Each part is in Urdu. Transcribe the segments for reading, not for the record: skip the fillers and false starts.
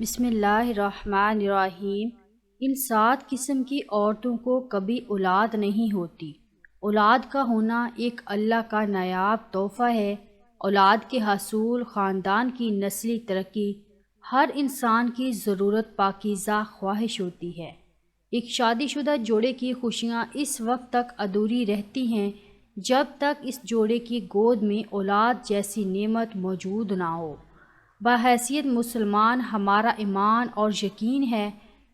بسم اللہ الرحمن الرحیم۔ ان 7 قسم کی عورتوں کو کبھی اولاد نہیں ہوتی۔ اولاد کا ہونا ایک اللہ کا نایاب تحفہ ہے۔ اولاد کے حصول، خاندان کی نسلی ترقی، ہر انسان کی ضرورت پاکیزہ خواہش ہوتی ہے۔ ایک شادی شدہ جوڑے کی خوشیاں اس وقت تک ادھوری رہتی ہیں جب تک اس جوڑے کی گود میں اولاد جیسی نعمت موجود نہ ہو۔ بحیثیت مسلمان ہمارا ایمان اور یقین ہے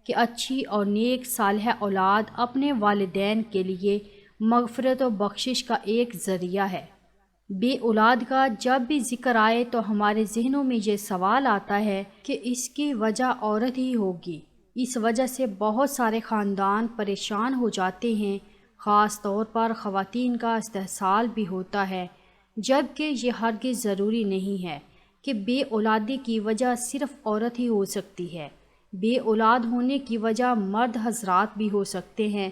کہ اچھی اور نیک صالحہ اولاد اپنے والدین کے لیے مغفرت و بخشش کا ایک ذریعہ ہے۔ بے اولاد کا جب بھی ذکر آئے تو ہمارے ذہنوں میں یہ سوال آتا ہے کہ اس کی وجہ عورت ہی ہوگی۔ اس وجہ سے بہت سارے خاندان پریشان ہو جاتے ہیں، خاص طور پر خواتین کا استحصال بھی ہوتا ہے، جبکہ یہ ہرگز ضروری نہیں ہے کہ بے اولادی کی وجہ صرف عورت ہی ہو سکتی ہے۔ بے اولاد ہونے کی وجہ مرد حضرات بھی ہو سکتے ہیں۔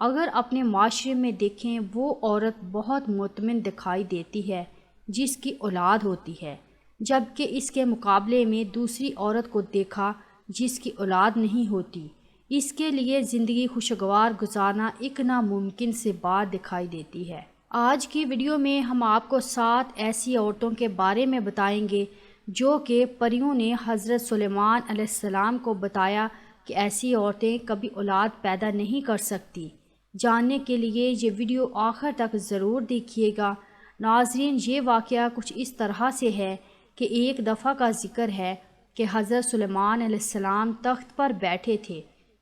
اگر اپنے معاشرے میں دیکھیں، وہ عورت بہت مطمئن دکھائی دیتی ہے جس کی اولاد ہوتی ہے، جبکہ اس کے مقابلے میں دوسری عورت کو دیکھا جس کی اولاد نہیں ہوتی، اس کے لیے زندگی خوشگوار گزارنا ایک ناممکن سے بات دکھائی دیتی ہے۔ آج کی ویڈیو میں ہم آپ کو 7 ایسی عورتوں کے بارے میں بتائیں گے جو کہ پریوں نے حضرت سلیمان علیہ السلام کو بتایا کہ ایسی عورتیں کبھی اولاد پیدا نہیں کر سکتی۔ جاننے کے لیے یہ ویڈیو آخر تک ضرور دیکھیے گا۔ ناظرین، یہ واقعہ کچھ اس طرح سے ہے کہ ایک دفعہ کا ذکر ہے کہ حضرت سلیمان علیہ السلام تخت پر بیٹھے تھے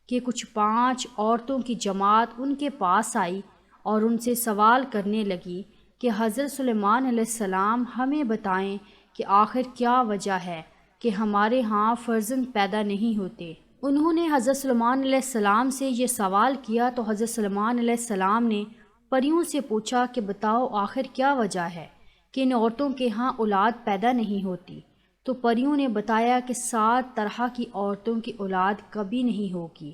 کہ کچھ 5 عورتوں کی جماعت ان کے پاس آئی اور ان سے سوال کرنے لگی کہ حضرت سلیمان علیہ السلام ہمیں بتائیں کہ آخر کیا وجہ ہے کہ ہمارے ہاں فرزند پیدا نہیں ہوتے۔ انہوں نے حضرت سلیمان علیہ السلام سے یہ سوال کیا تو حضرت سلیمان علیہ السلام نے پریوں سے پوچھا کہ بتاؤ آخر کیا وجہ ہے کہ ان عورتوں کے ہاں اولاد پیدا نہیں ہوتی۔ تو پریوں نے بتایا کہ 7 طرح کی عورتوں کی اولاد کبھی نہیں ہوگی،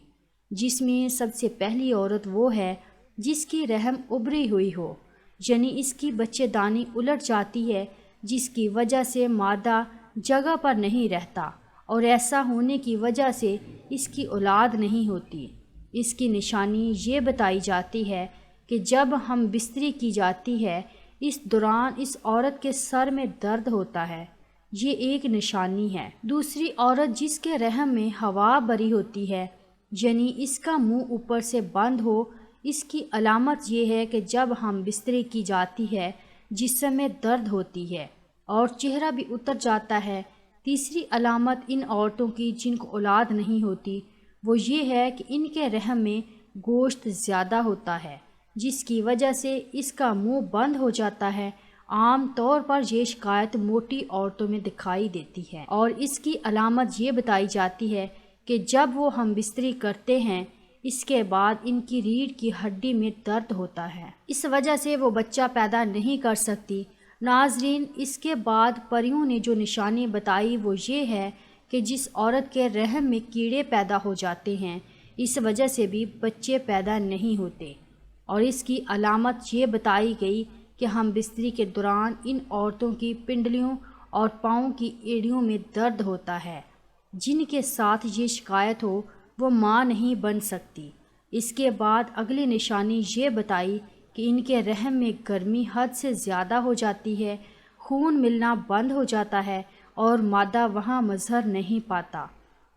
جس میں سب سے پہلی عورت وہ ہے جس کی رحم ابری ہوئی ہو، یعنی اس کی بچے دانی الٹ جاتی ہے، جس کی وجہ سے مادہ جگہ پر نہیں رہتا اور ایسا ہونے کی وجہ سے اس کی اولاد نہیں ہوتی۔ اس کی نشانی یہ بتائی جاتی ہے کہ جب ہم بستری کی جاتی ہے، اس دوران اس عورت کے سر میں درد ہوتا ہے، یہ ایک نشانی ہے۔ دوسری عورت جس کے رحم میں ہوا بری ہوتی ہے، یعنی اس کا منہ اوپر سے بند ہو، اس کی علامت یہ ہے کہ جب ہم بستری کی جاتی ہے جسم میں درد ہوتی ہے اور چہرہ بھی اتر جاتا ہے۔ تیسری علامت ان عورتوں کی جن کو اولاد نہیں ہوتی وہ یہ ہے کہ ان کے رحم میں گوشت زیادہ ہوتا ہے، جس کی وجہ سے اس کا منہ بند ہو جاتا ہے۔ عام طور پر یہ شکایت موٹی عورتوں میں دکھائی دیتی ہے اور اس کی علامت یہ بتائی جاتی ہے کہ جب وہ ہم بستری کرتے ہیں، اس کے بعد ان کی ریڑھ کی ہڈی میں درد ہوتا ہے، اس وجہ سے وہ بچہ پیدا نہیں کر سکتی۔ ناظرین، اس کے بعد پریوں نے جو نشانی بتائی وہ یہ ہے کہ جس عورت کے رحم میں کیڑے پیدا ہو جاتے ہیں، اس وجہ سے بھی بچے پیدا نہیں ہوتے، اور اس کی علامت یہ بتائی گئی کہ ہم بستری کے دوران ان عورتوں کی پنڈلیوں اور پاؤں کی ایڑیوں میں درد ہوتا ہے۔ جن کے ساتھ یہ شکایت ہو وہ ماں نہیں بن سکتی۔ اس کے بعد اگلی نشانی یہ بتائی کہ ان کے رحم میں گرمی حد سے زیادہ ہو جاتی ہے، خون ملنا بند ہو جاتا ہے اور مادہ وہاں مظہر نہیں پاتا۔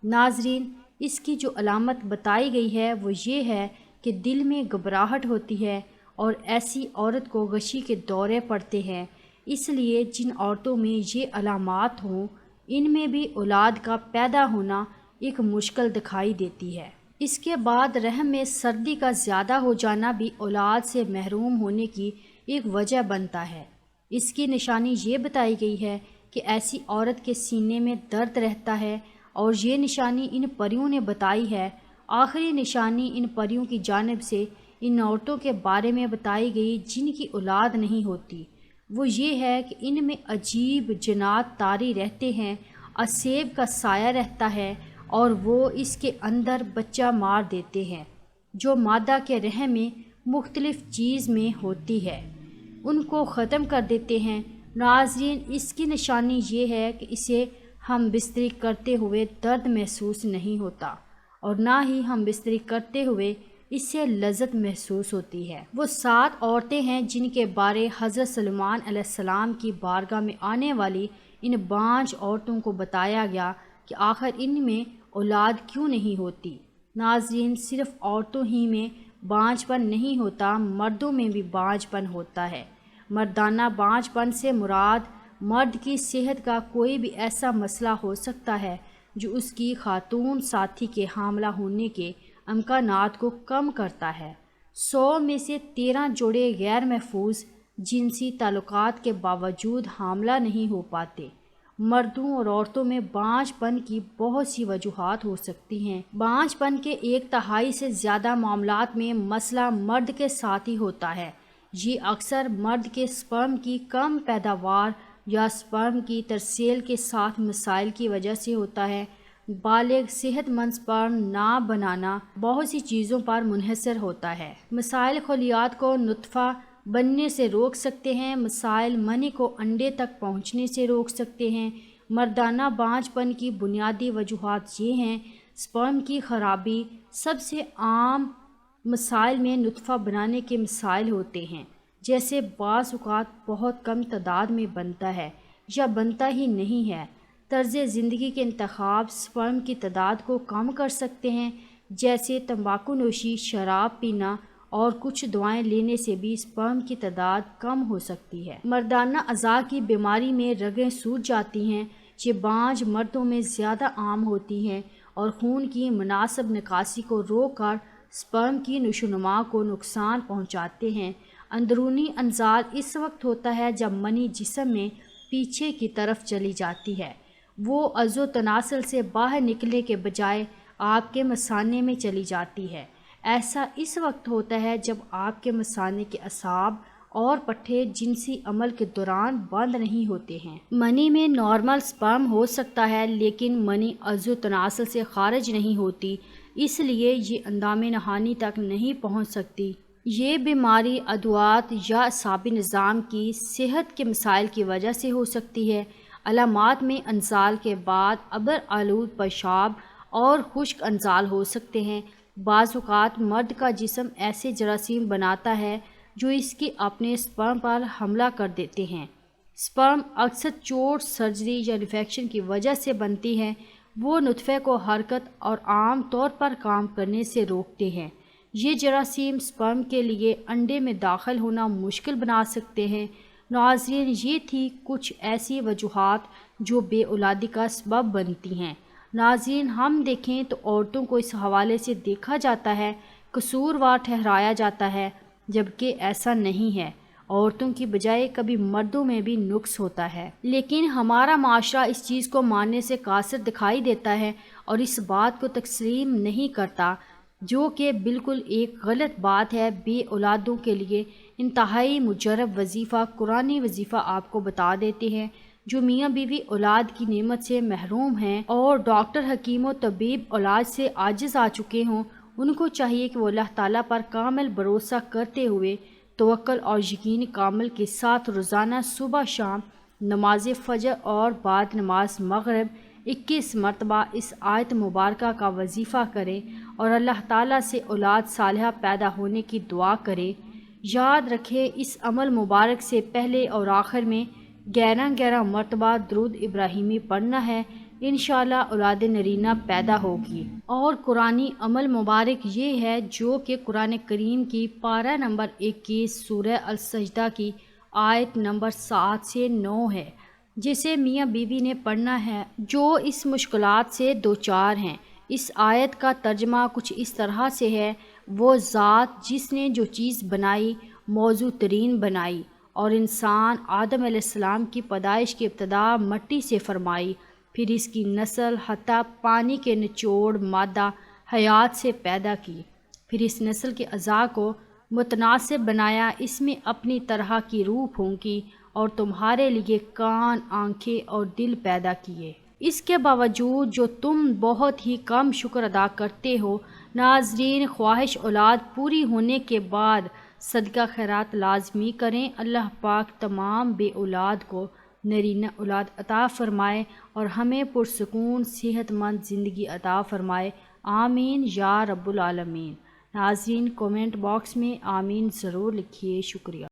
ناظرین، اس کی جو علامت بتائی گئی ہے وہ یہ ہے کہ دل میں گھبراہٹ ہوتی ہے اور ایسی عورت کو غشی کے دورے پڑتے ہیں۔ اس لیے جن عورتوں میں یہ علامات ہوں، ان میں بھی اولاد کا پیدا ہونا ایک مشکل دکھائی دیتی ہے۔ اس کے بعد رحم میں سردی کا زیادہ ہو جانا بھی اولاد سے محروم ہونے کی ایک وجہ بنتا ہے۔ اس کی نشانی یہ بتائی گئی ہے کہ ایسی عورت کے سینے میں درد رہتا ہے، اور یہ نشانی ان پریوں نے بتائی ہے۔ آخری نشانی ان پریوں کی جانب سے ان عورتوں کے بارے میں بتائی گئی جن کی اولاد نہیں ہوتی، وہ یہ ہے کہ ان میں عجیب جنات طاری رہتے ہیں، اسیب کا سایہ رہتا ہے اور وہ اس کے اندر بچہ مار دیتے ہیں، جو مادہ کے رحم میں مختلف چیز میں ہوتی ہے، ان کو ختم کر دیتے ہیں۔ ناظرین، اس کی نشانی یہ ہے کہ اسے ہم بستری کرتے ہوئے درد محسوس نہیں ہوتا اور نہ ہی ہم بستری کرتے ہوئے اس سے لذت محسوس ہوتی ہے۔ وہ 7 عورتیں ہیں جن کے بارے حضرت سلیمان علیہ السلام کی بارگاہ میں آنے والی ان 5 عورتوں کو بتایا گیا کہ آخر ان میں اولاد کیوں نہیں ہوتی۔ ناظرین، صرف عورتوں ہی میں بانجھ پن نہیں ہوتا، مردوں میں بھی بانجھ پن ہوتا ہے۔ مردانہ بانجھ پن سے مراد مرد کی صحت کا کوئی بھی ایسا مسئلہ ہو سکتا ہے جو اس کی خاتون ساتھی کے حاملہ ہونے کے امکانات کو کم کرتا ہے۔ 100 میں سے 13 جوڑے غیر محفوظ جنسی تعلقات کے باوجود حاملہ نہیں ہو پاتے۔ مردوں اور عورتوں میں بانجھ پن کی بہت سی وجوہات ہو سکتی ہیں۔ بانجھ پن کے 1/3 سے زیادہ معاملات میں مسئلہ مرد کے ساتھ ہی ہوتا ہے۔ یہ اکثر مرد کے سپرم کی کم پیداوار یا سپرم کی ترسیل کے ساتھ مسائل کی وجہ سے ہوتا ہے۔ بالغ صحت مند سپرم نہ بنانا بہت سی چیزوں پر منحصر ہوتا ہے۔ مسائل خلیات کو نطفہ بننے سے روک سکتے ہیں، مسائل منی کو انڈے تک پہنچنے سے روک سکتے ہیں۔ مردانہ بانجھ پن کی بنیادی وجوہات یہ ہیں: سپرم کی خرابی۔ سب سے عام مسائل میں نطفہ بنانے کے مسائل ہوتے ہیں، جیسے بعض اوقات بہت کم تعداد میں بنتا ہے یا بنتا ہی نہیں ہے۔ طرز زندگی کے انتخاب سپرم کی تعداد کو کم کر سکتے ہیں، جیسے تمباکو نوشی، شراب پینا اور کچھ دوائیں لینے سے بھی سپرم کی تعداد کم ہو سکتی ہے۔ مردانہ اعضاء کی بیماری میں رگیں سوج جاتی ہیں۔ یہ بانجھ مردوں میں زیادہ عام ہوتی ہیں اور خون کی مناسب نکاسی کو روک کر سپرم کی نشوونما کو نقصان پہنچاتے ہیں۔ اندرونی انزال اس وقت ہوتا ہے جب منی جسم میں پیچھے کی طرف چلی جاتی ہے۔ وہ عضو تناسل سے باہر نکلنے کے بجائے آپ کے مثانے میں چلی جاتی ہے۔ ایسا اس وقت ہوتا ہے جب آپ کے مثانے کے اعصاب اور پٹھے جنسی عمل کے دوران بند نہیں ہوتے ہیں۔ منی میں نارمل سپرم ہو سکتا ہے، لیکن منی عضو تناسل سے خارج نہیں ہوتی، اس لیے یہ اندام نہانی تک نہیں پہنچ سکتی۔ یہ بیماری ادویات یا اعصابی نظام کی صحت کے مسائل کی وجہ سے ہو سکتی ہے۔ علامات میں انزال کے بعد ابر آلود پیشاب اور خشک انزال ہو سکتے ہیں۔ بعض اوقات مرد کا جسم ایسے جراثیم بناتا ہے جو اس کے اپنے سپرم پر حملہ کر دیتے ہیں۔ سپرم اکثر چوٹ، سرجری یا انفیکشن کی وجہ سے بنتی ہے۔ وہ نطفے کو حرکت اور عام طور پر کام کرنے سے روکتے ہیں۔ یہ جراثیم سپرم کے لیے انڈے میں داخل ہونا مشکل بنا سکتے ہیں۔ ناظرین، یہ تھی کچھ ایسی وجوہات جو بے اولادی کا سبب بنتی ہیں۔ ناظرین، ہم دیکھیں تو عورتوں کو اس حوالے سے دیکھا جاتا ہے، قصوروار ٹھہرایا جاتا ہے، جبکہ ایسا نہیں ہے۔ عورتوں کی بجائے کبھی مردوں میں بھی نقص ہوتا ہے، لیکن ہمارا معاشرہ اس چیز کو ماننے سے قاصر دکھائی دیتا ہے اور اس بات کو تسلیم نہیں کرتا، جو کہ بالکل ایک غلط بات ہے۔ بے اولادوں کے لیے انتہائی مجرب وظیفہ قرآنی وظیفہ آپ کو بتا دیتے ہیں۔ جو میاں بیوی اولاد کی نعمت سے محروم ہیں اور ڈاکٹر، حکیم و طبیب اولاد سے عاجز آ چکے ہوں، ان کو چاہیے کہ وہ اللہ تعالیٰ پر کامل بھروسہ کرتے ہوئے توکل اور یقین کامل کے ساتھ روزانہ صبح شام نماز فجر اور بعد نماز مغرب 21 مرتبہ اس آیت مبارکہ کا وظیفہ کریں اور اللہ تعالیٰ سے اولاد صالحہ پیدا ہونے کی دعا کریں۔ یاد رکھیں، اس عمل مبارک سے پہلے اور آخر میں 11 مرتبہ درود ابراہیمی پڑھنا ہے۔ انشاءاللہ اولاد نرینہ پیدا ہوگی۔ اور قرآنی عمل مبارک یہ ہے جو کہ قرآن کریم کی پارہ نمبر 21 سورہ السجدہ کی آیت نمبر 7 سے 9 ہے، جسے میاں بیوی نے پڑھنا ہے جو اس مشکلات سے دوچار ہیں۔ اس آیت کا ترجمہ کچھ اس طرح سے ہے: وہ ذات جس نے جو چیز بنائی موضوع ترین بنائی، اور انسان آدم علیہ السلام کی پیدائش کی ابتدا مٹی سے فرمائی، پھر اس کی نسل حتیٰ پانی کے نچوڑ مادہ حیات سے پیدا کی، پھر اس نسل کے اعضاء کو متناسب بنایا، اس میں اپنی طرح کی روح پھونکی اور تمہارے لیے کان، آنکھیں اور دل پیدا کیے۔ اس کے باوجود جو تم بہت ہی کم شکر ادا کرتے ہو۔ ناظرین، خواہش اولاد پوری ہونے کے بعد صدقہ خیرات لازمی کریں۔ اللہ پاک تمام بے اولاد کو نرینہ اولاد عطا فرمائے اور ہمیں پرسکون صحت مند زندگی عطا فرمائے، آمین یا رب العالمین۔ ناظرین، کومنٹ باکس میں آمین ضرور لکھیے، شکریہ۔